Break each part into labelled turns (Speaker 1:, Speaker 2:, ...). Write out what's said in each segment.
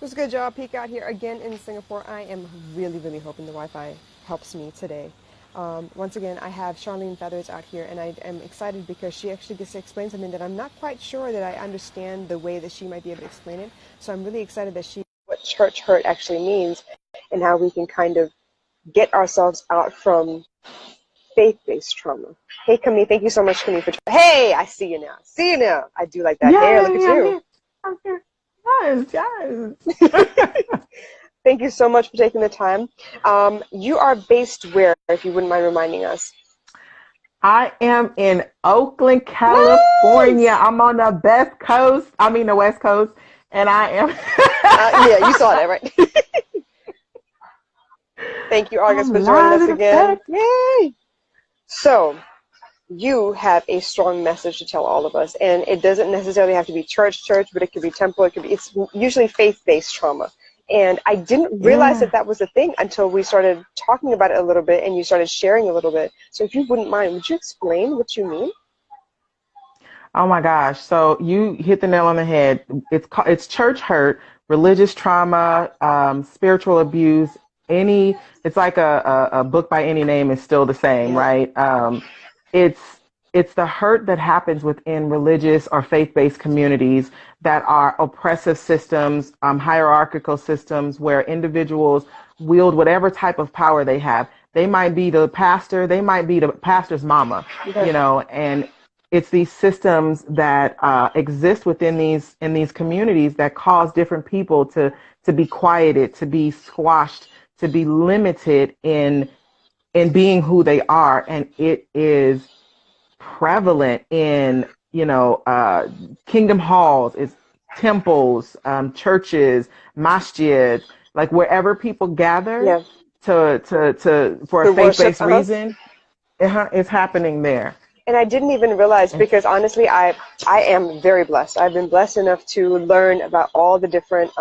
Speaker 1: What's good, y'all? Peek out here again in Singapore. I am really, really hoping the Wi-Fi helps me today. Once again, I have Charlene Feathers out here, and I am excited because she actually gets to explain something that I'm not quite sure that I understand the way that she might be able to explain it. So I'm really excited that she what church hurt actually means and how we can kind of get ourselves out from faith-based trauma. Hey, Camille, thank you so much, Camille, for. Hey, I see you now. See you now. I do like that hair. Look at
Speaker 2: Yay, I'm
Speaker 1: you.
Speaker 2: here. I'm here. Yes, yes.
Speaker 1: Thank you so much for taking the time. You are based where, if you wouldn't mind reminding us?
Speaker 2: I am in Oakland, California.
Speaker 1: Nice!
Speaker 2: I'm on the best coast. I mean the West Coast, and I am.
Speaker 1: Yeah, you saw that, right? Thank you, August, for
Speaker 2: I'm
Speaker 1: joining
Speaker 2: live
Speaker 1: us
Speaker 2: in
Speaker 1: again.
Speaker 2: effect.
Speaker 1: Yay! So, you have a strong message to tell all of us, and it doesn't necessarily have to be church, but it could be temple. It could be. It's usually faith-based trauma. And I didn't realize that
Speaker 2: Yeah.
Speaker 1: that was a thing until we started talking about it a little bit and you started sharing a little bit. So if you wouldn't mind, would you explain what you mean?
Speaker 2: Oh my gosh. So you hit the nail on the head. It's church hurt, religious trauma, spiritual abuse. It's like a book by any name is still the same,
Speaker 1: Yeah.
Speaker 2: right? It's it's the hurt that happens within religious or faith-based communities that are oppressive systems, hierarchical systems where individuals wield whatever type of power they have. They might be the pastor, they might be the pastor's mama,
Speaker 1: Okay.
Speaker 2: and it's these systems that exist within these communities that cause different people to be quieted, to be squashed, to be limited in being who they are, and it is prevalent in kingdom halls, it's temples, churches, masjids, like wherever people gather
Speaker 1: Yeah.
Speaker 2: to for a
Speaker 1: The worship.
Speaker 2: faith-based reason, it's happening there.
Speaker 1: And I didn't even realize because honestly, I am very blessed. I've been blessed enough to learn about all the different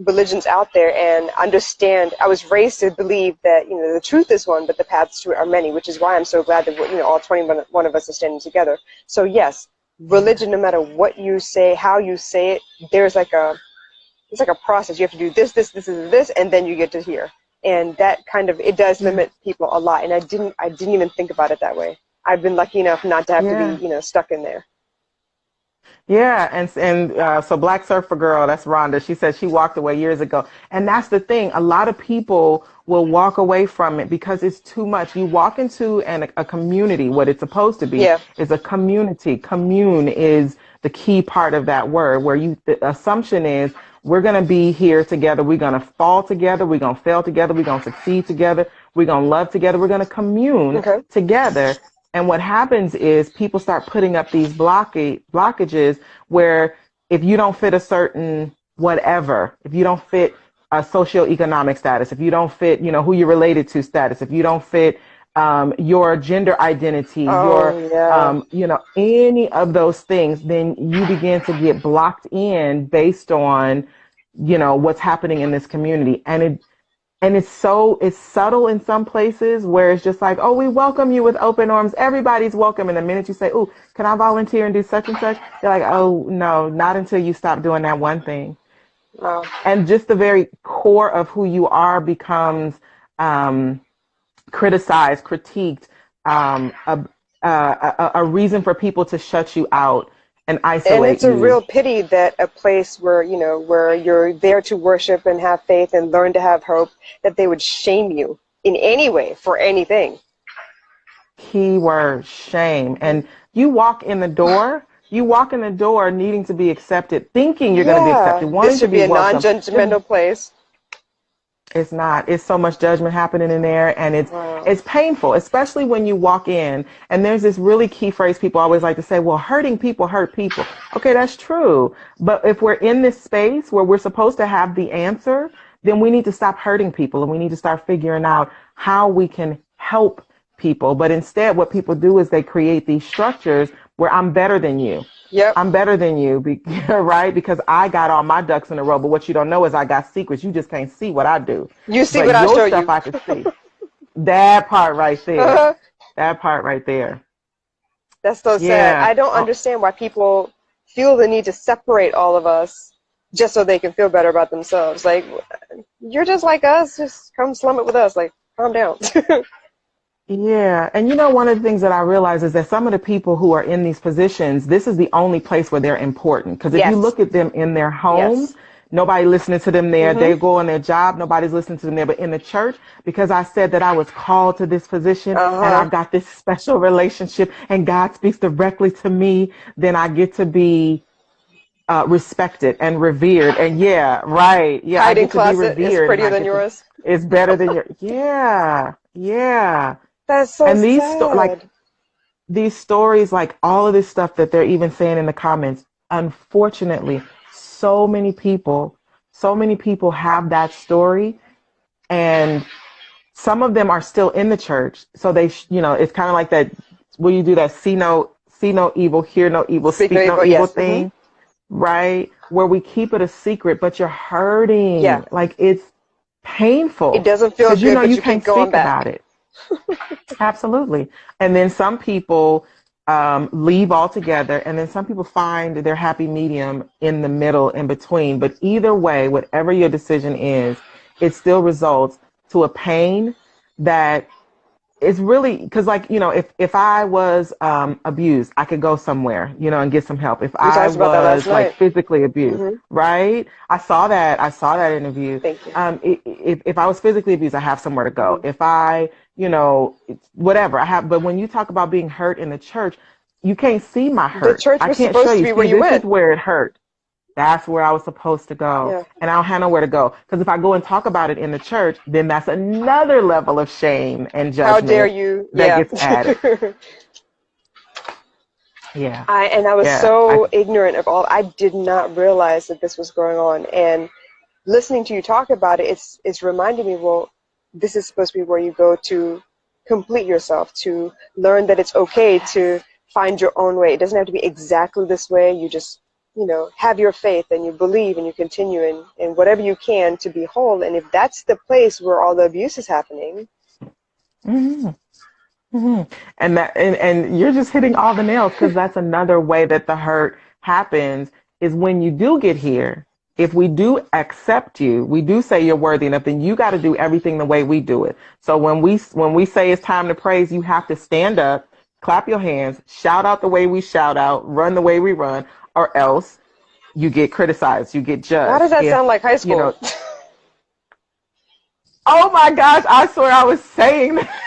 Speaker 1: religions out there and understand. I was raised to believe that the truth is one, but the paths to it are many, which is why I'm so glad that all 21 of us are standing together. So yes, religion, no matter what you say, how you say it, there's like a it's like a process. You have to do this, and then you get to here. And that kind of it does
Speaker 2: Yeah.
Speaker 1: limit people a lot. And I didn't even think about it that way. I've been lucky enough not to have to be
Speaker 2: Yeah.
Speaker 1: stuck in there.
Speaker 2: Yeah, and so Black Surfer Girl, that's Rhonda. She said she walked away years ago, and that's the thing. A lot of people will walk away from it because it's too much. You walk into a community. What it's supposed to be
Speaker 1: Yeah.
Speaker 2: is a community. Commune is the key part of that word. Where the assumption is we're gonna be here together. We're gonna fall together. We're gonna fail together. We're gonna succeed together. We're gonna love together. We're gonna commune
Speaker 1: Okay.
Speaker 2: together. And what happens is people start putting up these blockages where if you don't fit a certain whatever, if you don't fit a socioeconomic status, if you don't fit, who you're related to status, if you don't fit your gender identity,
Speaker 1: Oh yeah.
Speaker 2: any of those things, then you begin to get blocked in based on, what's happening in this community. And it's subtle in some places where it's just like, oh, we welcome you with open arms. Everybody's welcome. And the minute you say, oh, can I volunteer and do such and such? They're like, oh, no, not until you stop doing that one thing.
Speaker 1: Wow.
Speaker 2: And just the very core of who you are becomes um, criticized, critiqued, a reason for people to shut you out and
Speaker 1: And
Speaker 2: isolate
Speaker 1: it's a
Speaker 2: you.
Speaker 1: real pity that a place where you're there to worship and have faith and learn to have hope, that they would shame you in any way for anything.
Speaker 2: Keyword shame. And you walk in the door needing to be accepted, thinking you're going to be
Speaker 1: Yeah,
Speaker 2: accepted,
Speaker 1: this
Speaker 2: wanting to
Speaker 1: should
Speaker 2: be
Speaker 1: be a
Speaker 2: welcome.
Speaker 1: non-judgmental place.
Speaker 2: It's not. It's so much judgment happening in there, and it's
Speaker 1: Wow.
Speaker 2: it's painful, especially when you walk in. And there's this really key phrase people always like to say, well, hurting people hurt people. Okay, that's true. But if we're in this space where we're supposed to have the answer, then we need to stop hurting people and we need to start figuring out how we can help people. But instead, what people do is they create these structures where I'm better than you.
Speaker 1: Yep.
Speaker 2: I'm better than you, right? Because I got all my ducks in a row. But what you don't know is I got secrets. You just can't see what I do.
Speaker 1: You see
Speaker 2: But
Speaker 1: what I
Speaker 2: your
Speaker 1: show
Speaker 2: stuff
Speaker 1: you.
Speaker 2: I could see. That part right there.
Speaker 1: Uh-huh.
Speaker 2: That part right there.
Speaker 1: That's so sad.
Speaker 2: Yeah.
Speaker 1: I don't understand why people feel the need to separate all of us just so they can feel better about themselves. Like, you're just like us. Just come slum it with us. Like, calm down.
Speaker 2: Yeah. And one of the things that I realize is that some of the people who are in these positions, this is the only place where they're important. Because if you
Speaker 1: Yes.
Speaker 2: look at them in their homes,
Speaker 1: Yes.
Speaker 2: nobody listening to them there.
Speaker 1: Mm-hmm.
Speaker 2: They go on their job. Nobody's listening to them there. But in the church, because I said that I was called to this position and I've got this special relationship and God speaks directly to me, then I get to be respected and revered. And yeah, right. Yeah, I
Speaker 1: Hiding
Speaker 2: get to be
Speaker 1: closet is
Speaker 2: revered.
Speaker 1: prettier than yours.
Speaker 2: It's better than your, yeah, yeah.
Speaker 1: That's so
Speaker 2: And
Speaker 1: sad.
Speaker 2: these stories, like all of this stuff that they're even saying in the comments, unfortunately, so many people have that story, and some of them are still in the church. So they, it's kind of like that, where you do that see no evil, hear no evil, speak no evil
Speaker 1: yes.
Speaker 2: thing, right? Where we keep it a secret, but you're hurting.
Speaker 1: Yeah.
Speaker 2: Like, it's painful.
Speaker 1: It doesn't feel good, but you
Speaker 2: can't
Speaker 1: keep going
Speaker 2: speak
Speaker 1: back.
Speaker 2: about it. Absolutely. And then some people leave altogether, and then some people find their happy medium in the middle, in between. But either way, whatever your decision is, it still results to a pain that is really, because if I was abused, I could go somewhere, and get some help. If I was like physically abused, right? I saw that interview.
Speaker 1: Thank you.
Speaker 2: If I was physically abused, I have somewhere to go. If I, whatever I have. But when you talk about being hurt in the church, you can't see my hurt.
Speaker 1: The church was supposed to be where you went.
Speaker 2: This is where it hurt. That's where I was supposed to go.
Speaker 1: Yeah. And
Speaker 2: I don't have nowhere to go. Because if I go and talk about it in the church, then that's another level of shame and judgment.
Speaker 1: How dare you?
Speaker 2: That gets added. Yeah.
Speaker 1: I was so ignorant of all. I did not realize that this was going on. And listening to you talk about it, it's reminding me, well, this is supposed to be where you go to complete yourself, to learn that it's okay to find your own way. It doesn't have to be exactly this way. You just have your faith and you believe and you continue in whatever you can to be whole. And if that's the place where all the abuse is happening.
Speaker 2: Mm-hmm. Mm-hmm. And you're just hitting all the nails, because that's another way that the hurt happens, is when you do get here. If we do accept you, we do say you're worthy enough, then you got to do everything the way we do it. So when we say it's time to praise, you have to stand up, clap your hands, shout out the way we shout out, run the way we run, or else you get criticized, you get judged.
Speaker 1: Why does that sound like high school?
Speaker 2: Oh my gosh, I swear I was saying that.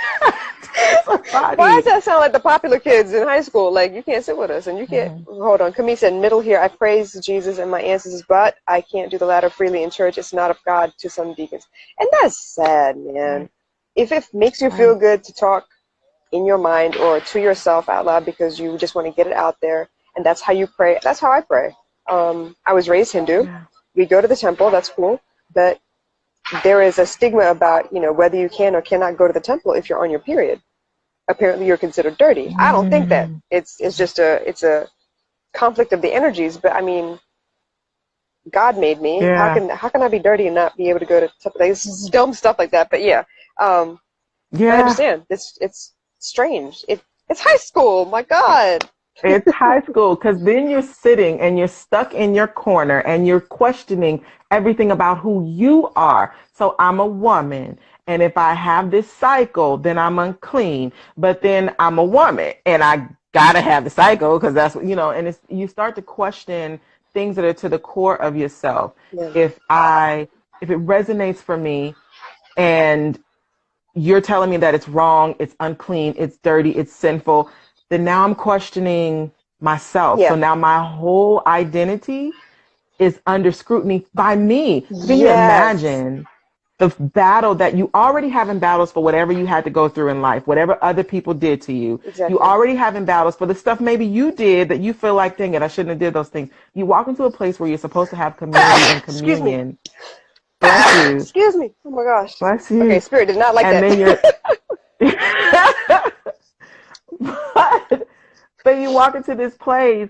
Speaker 1: Why does that sound like the popular kids in high school? Like, you can't sit with us, and you can't. Hold on. Camille said, middle here, I praise Jesus and my ancestors, but I can't do the latter freely in church. It's not of God to some deacons. And that's sad, man. If it makes you feel good to talk in your mind or to yourself out loud because you just want to get it out there, and that's how you pray. That's how I pray. I was raised Hindu. Yeah. We go to the temple. That's cool. But there is a stigma about, whether you can or cannot go to the temple if you're on your period. Apparently you're considered dirty. I don't think that. It's just a conflict of the energies. But I mean, God made me. Yeah. How can I be dirty and not be able to go to temple? Like, it's dumb stuff like that. But yeah. I understand. It's strange. It's high school. My God.
Speaker 2: It's high school, because then you're sitting and you're stuck in your corner and you're questioning everything about who you are. So I'm a woman, and if I have this cycle, then I'm unclean. But then I'm a woman, and I gotta have the cycle because that's what, and you start to question things that are to the core of yourself. Yeah. If it resonates for me, and you're telling me that it's wrong, it's unclean, it's dirty, it's sinful, then now I'm questioning myself. Yeah. So now my whole identity is under scrutiny by me. Can you imagine the battle that you already have in battles for whatever you had to go through in life, whatever other people did to you? Exactly. You already have in battles for the stuff maybe you did that you feel like, dang it, I shouldn't have did those things. You walk into a place where you're supposed to have community and communion. Bless you.
Speaker 1: Excuse me. Oh my gosh.
Speaker 2: Bless you.
Speaker 1: Okay, Spirit did not like
Speaker 2: and
Speaker 1: that.
Speaker 2: Then but you walk into this place,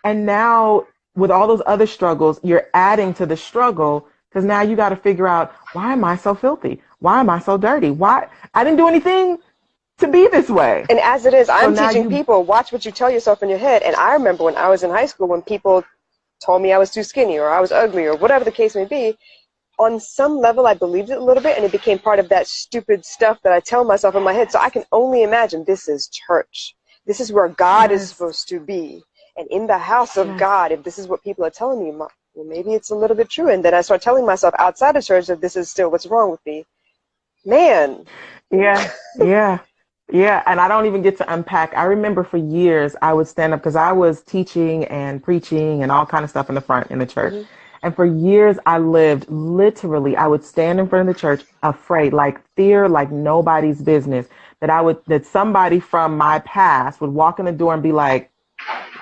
Speaker 2: and now with all those other struggles, you're adding to the struggle, because now you got to figure out, why am I so filthy? Why am I so dirty? Why? I didn't do anything to be this way.
Speaker 1: And as it is, I'm teaching people, watch what you tell yourself in your head. And I remember when I was in high school, when people told me I was too skinny or I was ugly or whatever the case may be, on some level I believed it a little bit, and it became part of that stupid stuff that I tell myself in my head. So I can only imagine this is church. This is where God is supposed to be. And in the house of God, if this is what people are telling me, well, maybe it's a little bit true. And then I start telling myself outside of church that this is still what's wrong with me. Man.
Speaker 2: Yeah. And I don't even get to unpack. I remember for years I would stand up because I was teaching and preaching and all kind of stuff in the front in the church. Mm-hmm. And for years I lived literally, I would stand in front of the church afraid, like fear, like nobody's business, that somebody from my past would walk in the door and be like,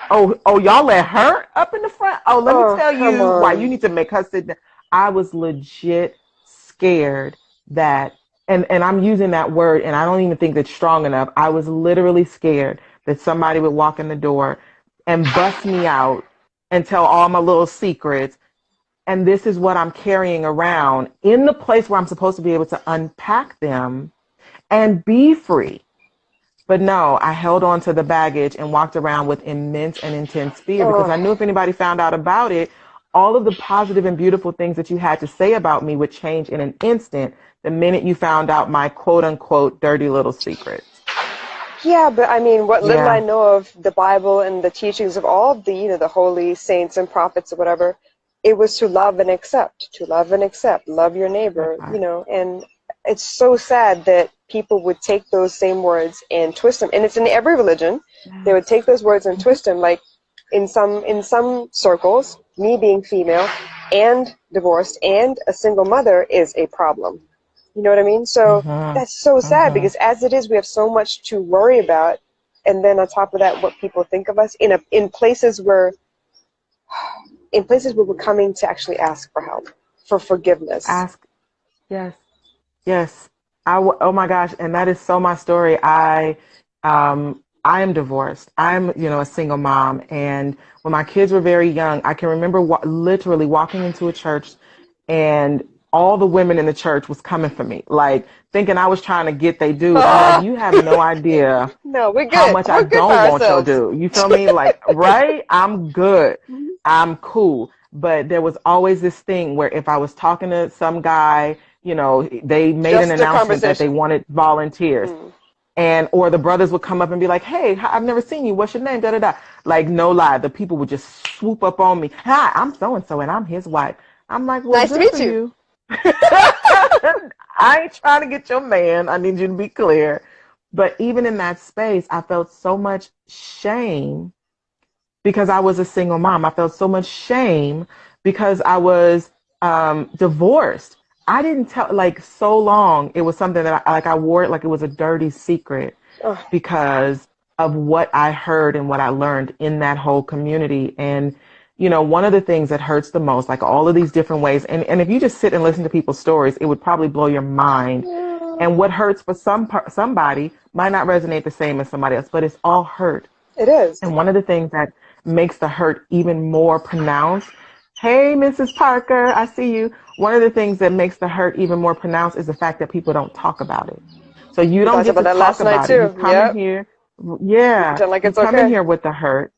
Speaker 2: oh, y'all let her up in the front? Oh, let me tell you why you need to make her sit down. I was legit scared that, and I'm using that word, and I don't even think it's strong enough. I was literally scared that somebody would walk in the door and bust me out and tell all my little secrets. And this is what I'm carrying around in the place where I'm supposed to be able to unpack them and be free. But no, I held on to the baggage and walked around with immense and intense fear because I knew if anybody found out about it, all of the positive and beautiful things that you had to say about me would change in an instant the minute you found out my quote unquote dirty little secrets.
Speaker 1: Yeah, but I mean, what little I know of the Bible and the teachings of all of the, the holy saints and prophets or whatever, it was to love and accept, love your neighbor, and it's so sad that people would take those same words and twist them. And it's in every religion. They would take those words and twist them. Like in some circles, me being female and divorced and a single mother is a problem. You know what I mean? So that's so sad because as it is, we have so much to worry about. And then on top of that, what people think of us in places where we're coming to actually ask for help, for forgiveness.
Speaker 2: Yes. Oh my gosh. And that is so my story. I am divorced. I'm, a single mom. And when my kids were very young, I can remember literally walking into a church and all the women in the church was coming for me, like thinking I was trying to get they dude. I'm like, you have no idea how much I don't want your dude. You feel me? Like, right? I'm good. I'm cool. But there was always this thing where if I was talking to some guy, they made an announcement that they wanted volunteers. Or the brothers would come up and be like, hey, I've never seen you. What's your name? Da, da, da. Like, no lie. The people would just swoop up on me. Hi, I'm so-and-so and I'm his wife. I'm like, well,
Speaker 1: nice to meet you.
Speaker 2: I ain't trying to get your man. I need you to be clear. But even in that space, I felt so much shame because I was a single mom. I felt so much shame because I was divorced. I didn't tell, so long. It was something that I wore it like it was a dirty secret because of what I heard and what I learned in that whole community. And, one of the things that hurts the most, like all of these different ways, and if you just sit and listen to people's stories, it would probably blow your mind. And what hurts for somebody might not resonate the same as somebody else, but it's all hurt.
Speaker 1: It is.
Speaker 2: And one of the things that makes the hurt even more pronounced, hey, Mrs. Parker, I see you. One of the things that makes the hurt even more pronounced is the fact that people don't talk about it. So you don't get to talk about it. You come in here,
Speaker 1: pretend like it's okay.
Speaker 2: Come in here with the hurt,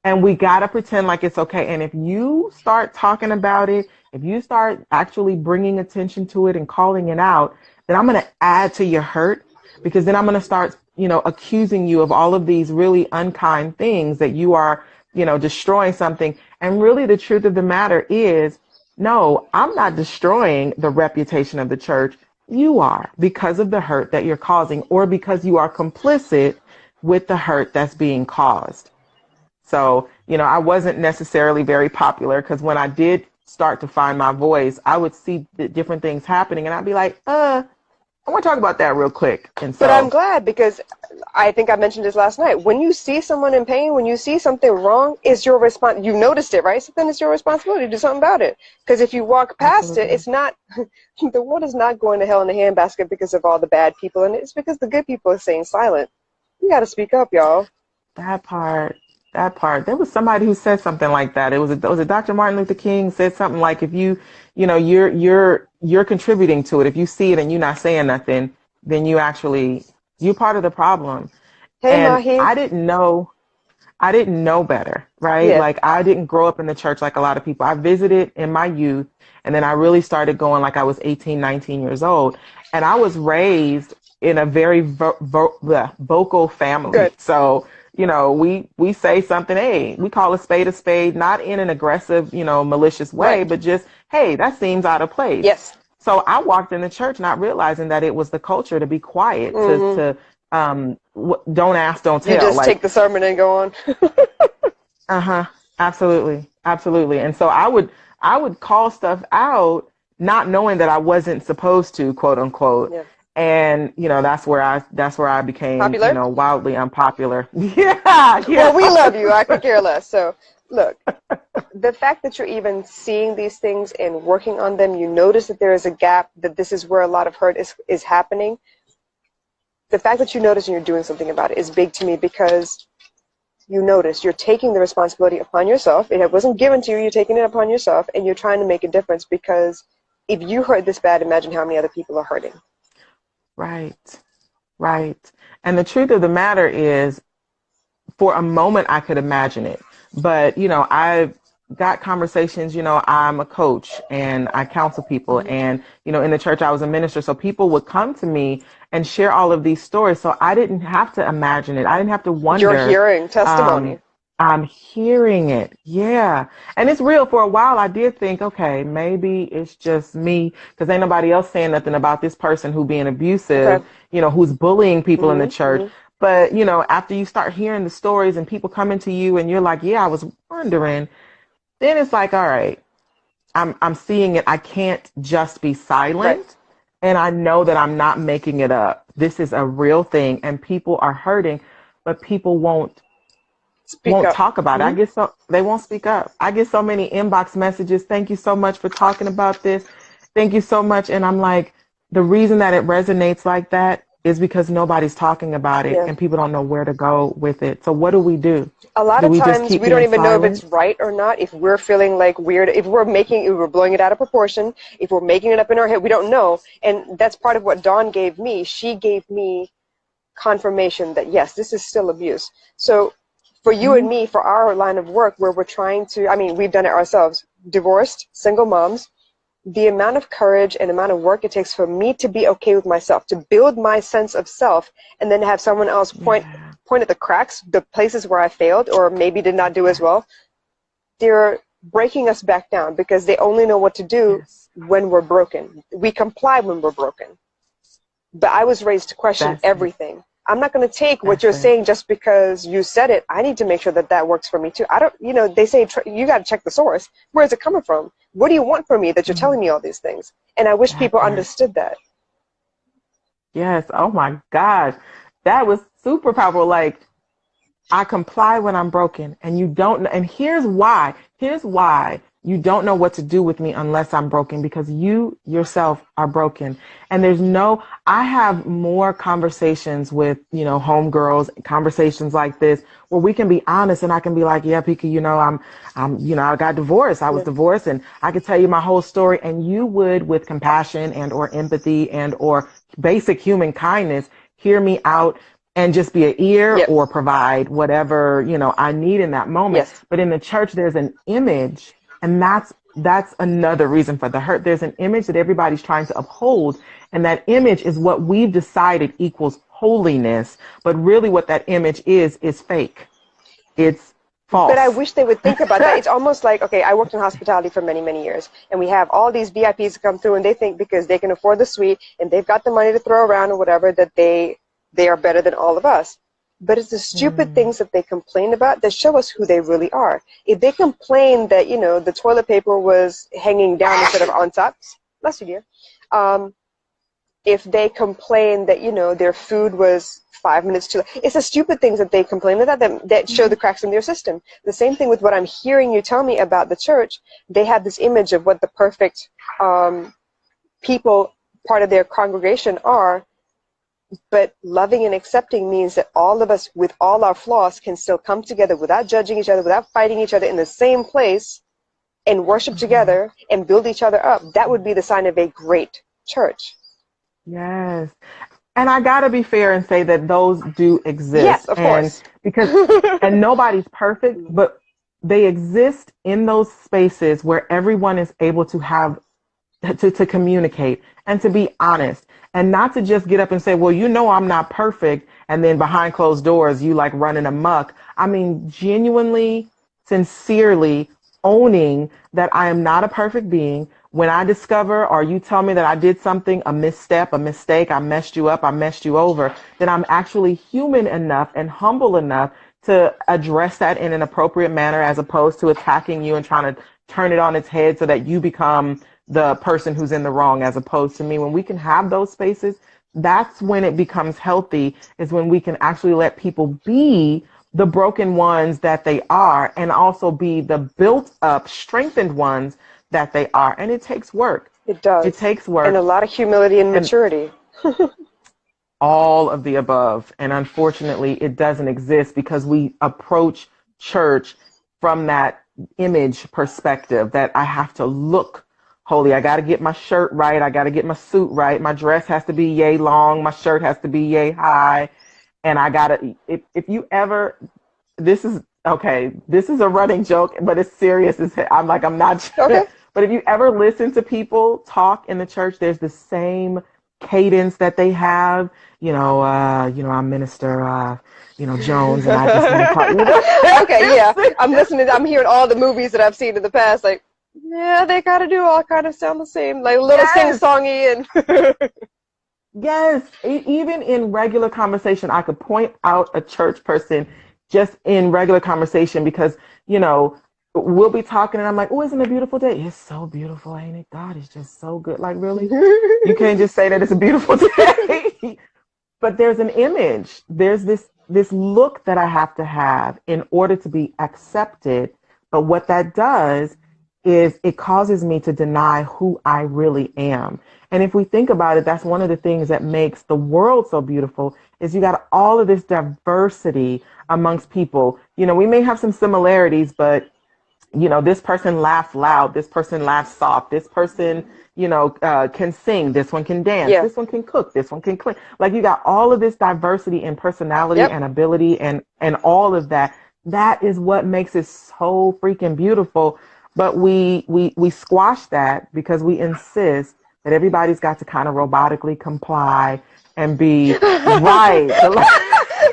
Speaker 2: and we gotta pretend like it's okay. And if you start talking about it, if you start actually bringing attention to it and calling it out, then I'm gonna add to your hurt because then I'm gonna start, accusing you of all of these really unkind things that you are, destroying something. And really, the truth of the matter is, no, I'm not destroying the reputation of the church. You are, because of the hurt that you're causing or because you are complicit with the hurt that's being caused. So, I wasn't necessarily very popular because when I did start to find my voice, I would see the different things happening and I'd be like, I want to talk about that real quick. And so,
Speaker 1: but I'm glad because I think I mentioned this last night. When you see someone in pain, when you see something wrong, it's your response. You noticed it, right? So then it's your responsibility to do something about it. Because if you walk past it, it's not, the world is not going to hell in a handbasket because of all the bad people. And it's because the good people are staying silent. You got to speak up, y'all.
Speaker 2: That part. There was somebody who said something like that. It was a Dr. Martin Luther King said something like, if you're contributing to it. If you see it and you're not saying nothing, then you're part of the problem.
Speaker 1: Hey,
Speaker 2: and
Speaker 1: Mahi.
Speaker 2: I didn't know I didn't know better, right?
Speaker 1: Yeah.
Speaker 2: Like I didn't grow up in the church like a lot of people. I visited in my youth, and then I really started going like I was 18, 19 years old. And I was raised in a very vocal family.
Speaker 1: Good.
Speaker 2: So, we say something, hey, we call a spade, not in an aggressive, malicious way,
Speaker 1: Right.
Speaker 2: but just, hey, that seems out of place.
Speaker 1: Yes.
Speaker 2: So I walked in the church not realizing that it was the culture to be quiet, don't ask, don't
Speaker 1: You
Speaker 2: tell.
Speaker 1: just take
Speaker 2: Like,
Speaker 1: the sermon and go on.
Speaker 2: uh-huh, absolutely, absolutely. And so I would call stuff out, not knowing that I wasn't supposed to, quote unquote.
Speaker 1: Yeah.
Speaker 2: And that's where I became,
Speaker 1: Popular?
Speaker 2: wildly unpopular. Yeah,
Speaker 1: Well, we
Speaker 2: yeah.
Speaker 1: love you. I could care less. So, look, the fact that you're even seeing these things and working on them, you notice that there is a gap, that this is where a lot of hurt is happening. The fact that you notice and you're doing something about it is big to me, because you notice you're taking the responsibility upon yourself. It wasn't given to you. You're taking it upon yourself, and you're trying to make a difference, because if you hurt this bad, imagine how many other people are hurting.
Speaker 2: Right, right. And the truth of the matter is, for a moment I could imagine it. But, I've got conversations, I'm a coach and I counsel people, and, in the church I was a minister. So people would come to me and share all of these stories. So I didn't have to imagine it. I didn't have to wonder.
Speaker 1: You're hearing testimony.
Speaker 2: I'm hearing it. Yeah. And it's real. For a while, I did think, okay, maybe it's just me, because ain't nobody else saying nothing about this person who being abusive,
Speaker 1: Okay.
Speaker 2: who's bullying people in the
Speaker 1: Mm-hmm,
Speaker 2: church.
Speaker 1: mm-hmm.
Speaker 2: But, after you start hearing the stories and people coming to you and you're like, yeah, I was wondering, then it's like, all right, I'm seeing it. I can't just be silent.
Speaker 1: Right.
Speaker 2: And I know that I'm not making it up. This is a real thing, and people are hurting, but people won't
Speaker 1: Speak up.
Speaker 2: talk about it.
Speaker 1: Mm-hmm.
Speaker 2: They won't speak up. I get so many inbox messages. Thank you so much for talking about this. Thank you so much. And I'm like, the reason that it resonates like that is because nobody's talking about it,
Speaker 1: Yeah.
Speaker 2: and people don't know where to go with it. So what do we do?
Speaker 1: A lot
Speaker 2: Do
Speaker 1: of
Speaker 2: we just
Speaker 1: times
Speaker 2: keep
Speaker 1: we don't
Speaker 2: being
Speaker 1: even know if it's
Speaker 2: silent?
Speaker 1: right or not, if we're feeling like weird, if we're blowing it out of proportion, if we're making it up in our head, we don't know. And that's part of what Dawn gave me. She gave me confirmation that, yes, this is still abuse. So for you and
Speaker 2: Mhm.
Speaker 1: me, for our line of work, where we're trying to, we've done it ourselves, divorced, single moms, the amount of courage and amount of work it takes for me to be okay with myself, to build my sense of self, and then have someone else point
Speaker 2: Yeah.
Speaker 1: at the cracks, the places where I failed or maybe did not do as well. They're breaking us back down, because they only know what to do
Speaker 2: Yes.
Speaker 1: when we're broken. We comply when we're broken. But I was raised to question
Speaker 2: That's it.
Speaker 1: everything. I'm not going to take what
Speaker 2: That's
Speaker 1: you're
Speaker 2: it.
Speaker 1: saying just because you said it. I need to make sure that that works for me too. I don't, they say you got to check the source. Where is it coming from? What do you want from me that you're telling me all these things? And I wish
Speaker 2: That
Speaker 1: people
Speaker 2: part.
Speaker 1: understood that.
Speaker 2: Yes. Oh my gosh. That was super powerful. Like, I comply when I'm broken, and you don't know. And here's why. Here's why you don't know what to do with me unless I'm broken, because you yourself are broken. And I have more conversations with, homegirls, conversations like this, where we can be honest, and I can be like, yeah, Pika, I got divorced. I was
Speaker 1: Yeah.
Speaker 2: divorced, and I could tell you my whole story, and you would, with compassion and or empathy and or basic human kindness, hear me out and just be an ear
Speaker 1: Yep.
Speaker 2: or provide whatever, I need in that moment.
Speaker 1: Yes.
Speaker 2: But in the church, there's an image, and that's another reason for the hurt. There's an image that everybody's trying to uphold, and that image is what we've decided equals holiness. But really what that image is fake. It's false.
Speaker 1: But I wish they would think about that. It's almost like, okay, I worked in hospitality for many, many years, and we have all these VIPs come through, and they think because they can afford the suite and they've got the money to throw around or whatever, that they are better than all of us. But it's the stupid things that they complain about that show us who they really are. If they complain that, the toilet paper was hanging down instead of on top, bless you, dear. If they complain that, their food was 5 minutes too late. It's the stupid things that they complain about that show the cracks in their system. The same thing with what I'm hearing you tell me about the church. They have this image of what the perfect people, part of their congregation, are. But loving and accepting means that all of us, with all our flaws, can still come together without judging each other, without fighting each other, in the same place, and worship together and build each other up. That would be the sign of a great church.
Speaker 2: Yes. And I gotta be fair and say that those do
Speaker 1: Yes,
Speaker 2: exist,
Speaker 1: of
Speaker 2: and
Speaker 1: course.
Speaker 2: because and nobody's perfect, but they exist in those spaces where everyone is able to have to communicate and to be honest and not to just get up and say, well, I'm not perfect. And then behind closed doors, you like running amok. I mean, genuinely, sincerely owning that I am not a perfect being. When I discover or you tell me that I did something, a misstep, a mistake, I messed you up, I messed you over, then I'm actually human enough and humble enough to address that in an appropriate manner as opposed to attacking you and trying to turn it on its head so that you become the person who's in the wrong as opposed to me. When we can have those spaces, that's when it becomes healthy, is when we can actually let people be the broken ones that they are and also be the built up, strengthened ones that they are. And it takes work.
Speaker 1: It
Speaker 2: It
Speaker 1: does.
Speaker 2: takes
Speaker 1: And a
Speaker 2: work
Speaker 1: lot of humility and
Speaker 2: and
Speaker 1: maturity.
Speaker 2: all of the above. And unfortunately, it doesn't exist because we approach church from that image perspective that I have to look holy. I got to get my shirt right. I got to get my suit right. My dress has to be yay long. My shirt has to be yay high. And I got to, if you ever, this is, okay, this is a running joke, but it's serious. I'm like, I'm not,
Speaker 1: Okay.
Speaker 2: but if you ever listen to people talk in the church, there's the same cadence that they have. I'm Minister, Jones, and I just want to call you.
Speaker 1: Okay, yeah. I'm listening. I'm hearing all the movies that I've seen in the past. Like, yeah, they gotta do all kind of sound the same, like a little
Speaker 2: Yes,
Speaker 1: sing-songy and.
Speaker 2: yes. Even in regular conversation, I could point out a church person just in regular conversation because, we'll be talking and I'm like, oh, isn't it a beautiful day? It's so beautiful, ain't it? God is just so good. Like, really? You can't just say that it's a beautiful day. But there's an image. There's this look that I have to have in order to be accepted. But what that does is it causes me to deny who I really am. And if we think about it, that's one of the things that makes the world so beautiful is you got all of this diversity amongst people. We may have some similarities, but this person laughs loud, this person laughs soft, this person, can sing, this one can dance,
Speaker 1: Yeah.
Speaker 2: this one can cook, this one can clean. Like you got all of this diversity in personality
Speaker 1: Yep.
Speaker 2: and ability and all of that. That is what makes it so freaking beautiful. But we squash that because we insist that everybody's got to kind of robotically comply and be right.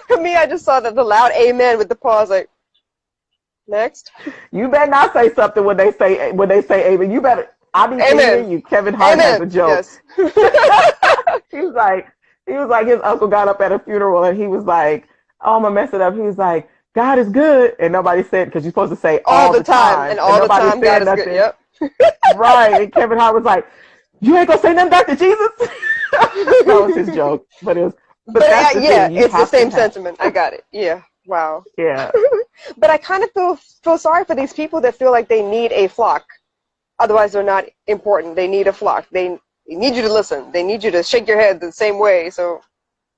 Speaker 1: For me, I just saw the loud amen with the pause, like, next.
Speaker 2: You better not say something when they say amen. You better. I be
Speaker 1: Amen.
Speaker 2: thinking you. Kevin Hart has a
Speaker 1: Amen.
Speaker 2: joke.
Speaker 1: Yes.
Speaker 2: he was like his uncle got up at a funeral and he was like, oh, I'm gonna mess it up. He was like, God is good, and nobody said because you're supposed to say
Speaker 1: All the time. And all the time, God is
Speaker 2: nothing.
Speaker 1: good. Yep.
Speaker 2: Right. And Kevin Hart was like, you ain't gonna say nothing back to Jesus. That was his joke, but it was. But that's the
Speaker 1: yeah,
Speaker 2: thing. You
Speaker 1: it's the
Speaker 2: have to
Speaker 1: same
Speaker 2: have.
Speaker 1: sentiment. I got it. Yeah. Wow.
Speaker 2: Yeah.
Speaker 1: But I kind of feel sorry for these people that feel like they need a flock. Otherwise, they're not important. They need a flock. They need you to listen. They need you to shake your head the same way. So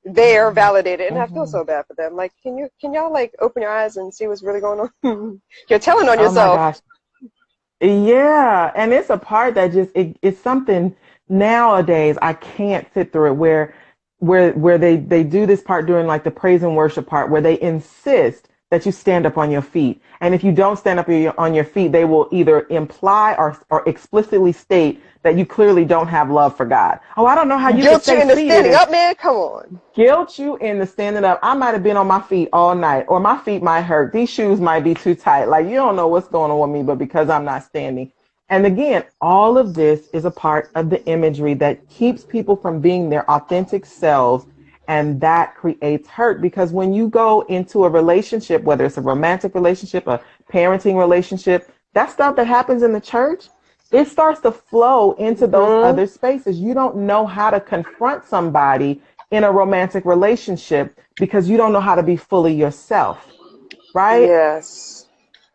Speaker 1: they are validated. And I feel so bad for them. Like, can y'all like open your eyes and see what's really going on? You're telling on
Speaker 2: Oh my
Speaker 1: yourself.
Speaker 2: gosh. Yeah, and it's a part that it's something nowadays I can't sit through it where they do this part during like the praise and worship part where they insist that you stand up on your feet. And if you don't stand up on your feet, they will either imply or explicitly state that you clearly don't have love for God. Oh, I don't know how you can
Speaker 1: Guilt you
Speaker 2: stay
Speaker 1: into
Speaker 2: seated
Speaker 1: standing up, man. Come on.
Speaker 2: guilt you into standing up. I might have been on my feet all night, or my feet might hurt. These shoes might be too tight. Like, you don't know what's going on with me, but because I'm not standing. And again, all of this is a part of the imagery that keeps people from being their authentic selves. And that creates hurt because when you go into a relationship, whether it's a romantic relationship, a parenting relationship, that stuff that happens in the church, it starts to flow into those other spaces. You don't know how to confront somebody in a romantic relationship because you don't know how to be fully yourself, right?
Speaker 1: Yes.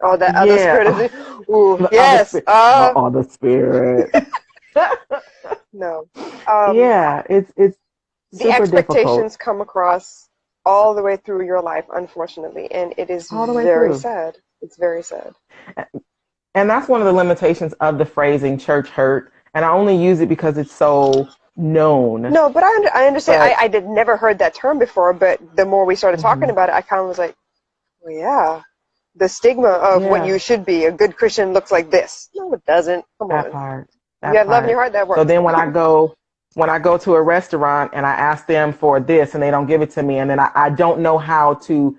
Speaker 1: Oh, that other
Speaker 2: Yeah.
Speaker 1: spirit is. Ooh,
Speaker 2: The other
Speaker 1: yes.
Speaker 2: the other spirit.
Speaker 1: No.
Speaker 2: Yeah, it's
Speaker 1: The
Speaker 2: super difficult
Speaker 1: expectations come across all the way through your life, unfortunately, and it is
Speaker 2: all the way
Speaker 1: very
Speaker 2: through.
Speaker 1: sad. It's very sad.
Speaker 2: And that's one of the limitations of the phrasing church hurt. And I only use it because it's so known.
Speaker 1: No, but I understand.
Speaker 2: But
Speaker 1: I did never heard that term before, but the more we started talking
Speaker 2: mhm,
Speaker 1: about it, I kind of was like, well, yeah, the stigma of what
Speaker 2: yeah,
Speaker 1: you should be. A good Christian looks like this. No, it doesn't. Come
Speaker 2: that
Speaker 1: on.
Speaker 2: part,
Speaker 1: You
Speaker 2: that
Speaker 1: got love in your
Speaker 2: part.
Speaker 1: heart, that
Speaker 2: So
Speaker 1: works.
Speaker 2: then when I go to a restaurant and I ask them for this and they don't give it to me, and then I don't know how to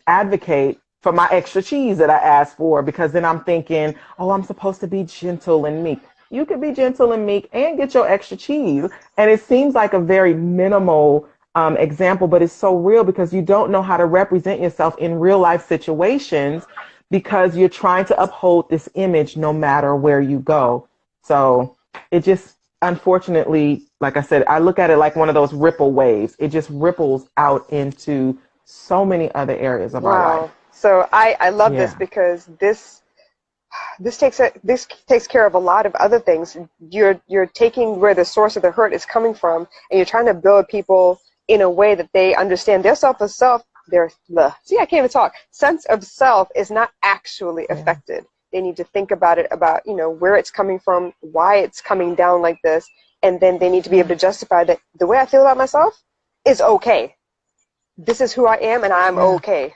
Speaker 2: advocate for my extra cheese that I asked for, because then I'm thinking, oh, I'm supposed to be gentle and meek. You could be gentle and meek and get your extra cheese. And it seems like a very minimal example, but it's so real because you don't know how to represent yourself in real life situations because you're trying to uphold this image no matter where you go. So it just, unfortunately, like I said, I look at it like one of those ripple waves. It just ripples out into so many other areas of our life.
Speaker 1: Wow. So I love this
Speaker 2: Yeah.
Speaker 1: because this takes care of a lot of other things. You're taking where the source of the hurt is coming from, and you're trying to build people in a way that they understand their self of self. See, I can't even talk. Sense of self is not actually
Speaker 2: Yeah.
Speaker 1: affected. They need to think about it, about where it's coming from, why it's coming down like this, and then they need to be able
Speaker 2: Yeah.
Speaker 1: to justify that the way I feel about myself is okay. This is who I am, and I'm
Speaker 2: Yeah.
Speaker 1: okay.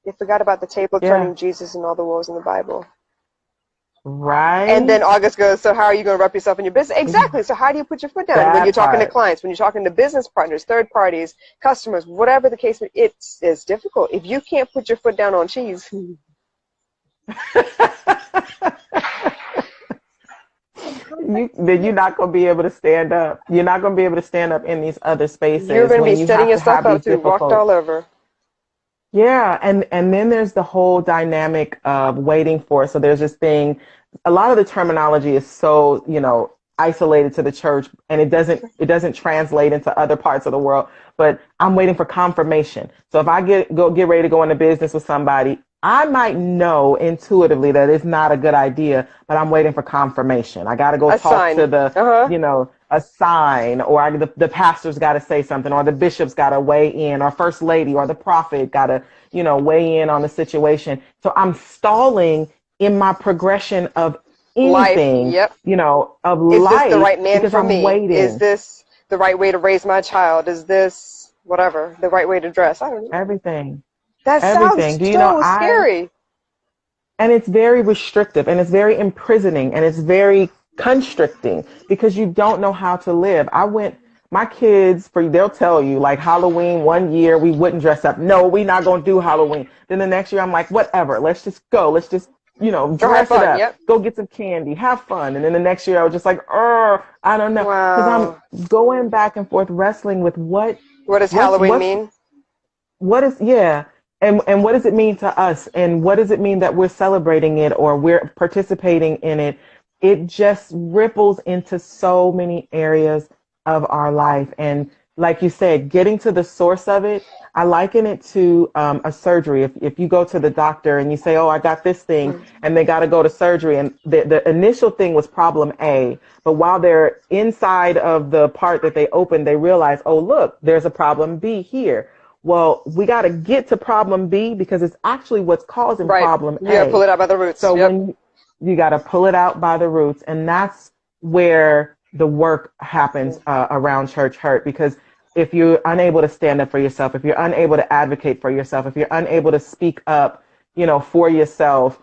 Speaker 1: They forgot about the table
Speaker 2: Yeah.
Speaker 1: turning Jesus and all the woes in the Bible. And then
Speaker 2: Right.
Speaker 1: August goes, so how are you going to rep yourself in your business? Exactly. So how do you put your foot down when you're
Speaker 2: That
Speaker 1: talking to
Speaker 2: part.
Speaker 1: clients, when you're talking to business partners, third parties, customers, whatever the case may be? It's difficult. If you can't put your foot down on cheese,
Speaker 2: Then you're not going to be able to stand up. You're not going to be able to stand up in these other
Speaker 1: you're
Speaker 2: spaces
Speaker 1: going to be
Speaker 2: when you
Speaker 1: setting
Speaker 2: have to
Speaker 1: yourself
Speaker 2: have
Speaker 1: up
Speaker 2: these
Speaker 1: to be walked
Speaker 2: difficult.
Speaker 1: all over.
Speaker 2: Yeah, and then there's the whole dynamic of waiting for. So there's this thing. A lot of the terminology is so, isolated to the church, and it doesn't translate into other parts of the world. But I'm waiting for confirmation. So if I get ready to go into business with somebody, I might know intuitively that it's not a good idea, but I'm waiting for confirmation. I got to go
Speaker 1: A
Speaker 2: talk to
Speaker 1: sign. Uh-huh.
Speaker 2: a sign, or the pastor's got to say something, or the bishop's got to weigh in, or first lady, or the prophet got to, weigh in on the situation. So I'm stalling in my progression of
Speaker 1: Life.
Speaker 2: anything,
Speaker 1: Yep.
Speaker 2: of
Speaker 1: Is this the
Speaker 2: life
Speaker 1: right man
Speaker 2: because
Speaker 1: for
Speaker 2: I'm
Speaker 1: me? Is
Speaker 2: waiting.
Speaker 1: this the right way to raise my child? Is this whatever, the right way to dress? I don't know.
Speaker 2: Everything,
Speaker 1: That sounds
Speaker 2: everything. Do you know,
Speaker 1: so scary.
Speaker 2: and it's very restrictive and it's very imprisoning and it's very constricting because you don't know how to live. My kids, they'll tell you, like, Halloween one year we wouldn't dress up. No, we're not going to do Halloween. Then the next year I'm like, whatever, let's just go. Let's just,
Speaker 1: Go have
Speaker 2: dress it
Speaker 1: fun.
Speaker 2: up,
Speaker 1: Yep.
Speaker 2: go get some candy, have fun. And then the next year I was just like, I don't know. Cause I'm
Speaker 1: Wow.
Speaker 2: going back and forth wrestling with
Speaker 1: What does
Speaker 2: what's,
Speaker 1: Halloween
Speaker 2: what's,
Speaker 1: mean?
Speaker 2: what is, yeah. And what does it mean to us? And what does it mean that we're celebrating it or we're participating in it? It just ripples into so many areas of our life. And like you said, getting to the source of it, I liken it to a surgery. If you go to the doctor and you say, oh, I got this thing,
Speaker 1: Mm.
Speaker 2: and they got to go to surgery, and the initial thing was problem A, but while they're inside of the part that they opened, they realize, oh, look, there's a problem B here. Well, we got to get to problem B because it's actually what's causing
Speaker 1: Right.
Speaker 2: problem
Speaker 1: You gotta pull
Speaker 2: A.
Speaker 1: it out by the roots.
Speaker 2: So
Speaker 1: Yep.
Speaker 2: when you got to pull it out by the roots, and that's where the work happens around church hurt. Because if you're unable to stand up for yourself, if you're unable to advocate for yourself, if you're unable to speak up, for yourself,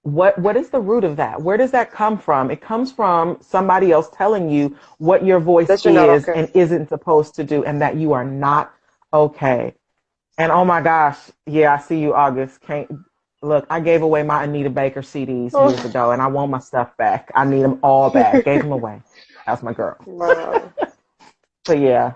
Speaker 2: what is the root of that? Where does that come from? It comes from somebody else telling you what your voice
Speaker 1: That you're not
Speaker 2: is
Speaker 1: okay.
Speaker 2: and isn't supposed to do, and that you are not okay. And oh my gosh, yeah, I see you, August. Can't look. I gave away my Anita Baker CDs years
Speaker 1: Oh,
Speaker 2: ago, and I want my stuff back. I need them all back. Gave them away. That's my girl.
Speaker 1: wow.
Speaker 2: So yeah,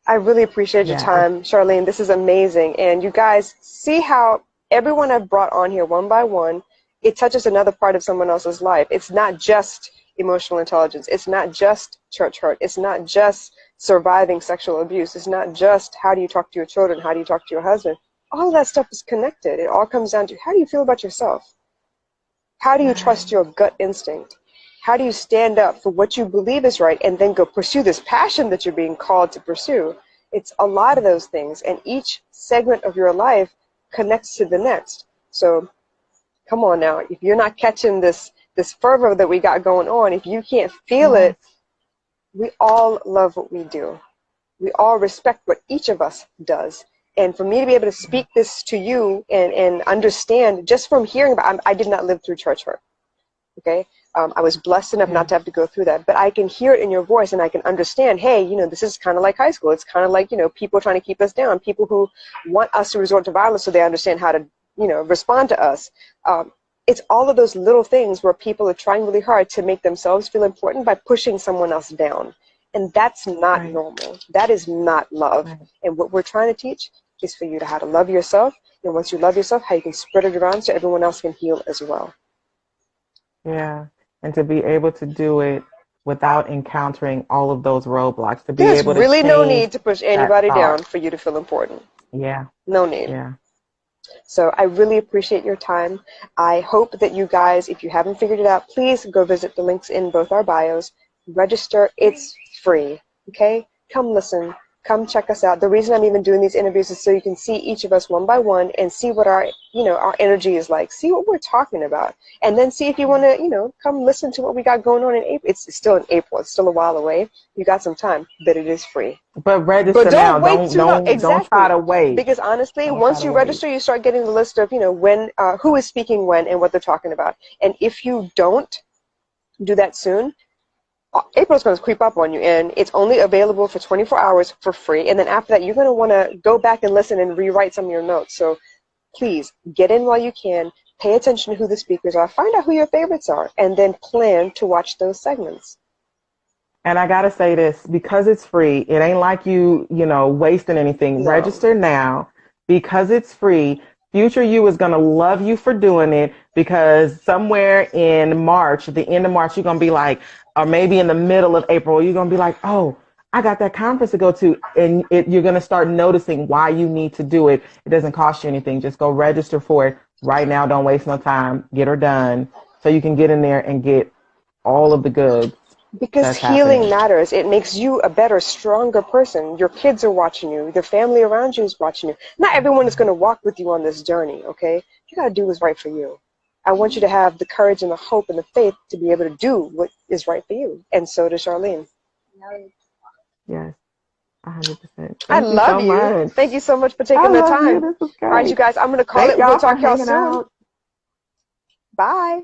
Speaker 1: I really appreciate your
Speaker 2: yeah,
Speaker 1: time, Charlene. This is amazing. And you guys see how everyone I've brought on here one by one, it touches another part of someone else's life. It's not just emotional intelligence. It's not just church hurt. It's not just surviving sexual abuse. It's not just how do you talk to your children? How do you talk to your husband? All of that stuff is connected. It all comes down to how do you feel about yourself? How do you trust
Speaker 2: right.
Speaker 1: your gut instinct? How do you stand up for what you believe is right and then go pursue this passion that you're being called to pursue? It's a lot of those things, and each segment of your life connects to the next. So come on now, if you're not catching this fervor that we got going on, if you can't feel
Speaker 2: Yes.
Speaker 1: it, we all love what we do. We all respect what each of us does. And for me to be able to speak this to you and understand just from hearing about, I did not live through church hurt. Okay. I was blessed enough not to have to go through that, but I can hear it in your voice and I can understand, hey, you know, this is kind of like high school. It's kind of like, you know, people trying to keep us down, people who want us to resort to violence so they understand how to, you know, respond to us. It's all of those little things where people are trying really hard to make themselves feel important by pushing someone else down. And that's not normal. That is not love. And what we're trying to teach is for you to how to love yourself. And once you love yourself, how you can spread it around so everyone else can heal as well.
Speaker 2: Yeah. And to be able to do it without encountering all of those roadblocks, to be
Speaker 1: There's
Speaker 2: able to
Speaker 1: really no
Speaker 2: change
Speaker 1: need to push anybody down for you to feel important.
Speaker 2: Yeah.
Speaker 1: No need.
Speaker 2: Yeah.
Speaker 1: So I really appreciate your time. I hope that you guys, if you haven't figured it out, please go visit the links in both our bios. Register. It's free. Okay? Come listen. Come check us out. The reason I'm even doing these interviews is so you can see each of us one by one and see what our, you know, our energy is like. See what we're talking about. And then see if you want to, you know, come listen to what we got going on in April. It's still in April. It's still a while away. You got some time, but it is free.
Speaker 2: But register now.
Speaker 1: Wait too long. Exactly.
Speaker 2: Don't try to wait.
Speaker 1: Because honestly, once you register, you start getting the list of, you know, when, who is speaking when and what they're talking about. And if you don't do that soon, April's going to creep up on you, and it's only available for 24 hours for free. And then after that, you're going to want to go back and listen and rewrite some of your notes. So please get in while you can. Pay attention to who the speakers are. Find out who your favorites are, and then plan to watch those segments.
Speaker 2: And I got to say this, because it's free, it ain't like you know, wasting anything.
Speaker 1: No.
Speaker 2: Register now because it's free. Future you is going to love you for doing it, because somewhere in March, at the end of March, you're going to be like, or maybe in the middle of April, you're going to be like, oh, I got that conference to go to. And you're going to start noticing why you need to do it. It doesn't cost you anything. Just go register for it right now. Don't waste no time. Get her done so you can get in there and get all of the goods.
Speaker 1: Because healing matters. It makes you a better, stronger person. Your kids are watching you. The family around you is watching you. Not everyone is going to walk with you on this journey, okay? You got to do what's right for you. I want you to have the courage and the hope and the faith to be able to do what is right for you. And so does Charlene.
Speaker 2: Yes, 100%.
Speaker 1: I love you. Much. Thank you so much for taking the time. All right, you guys, I'm going to call it. We'll talk y'all soon. Bye.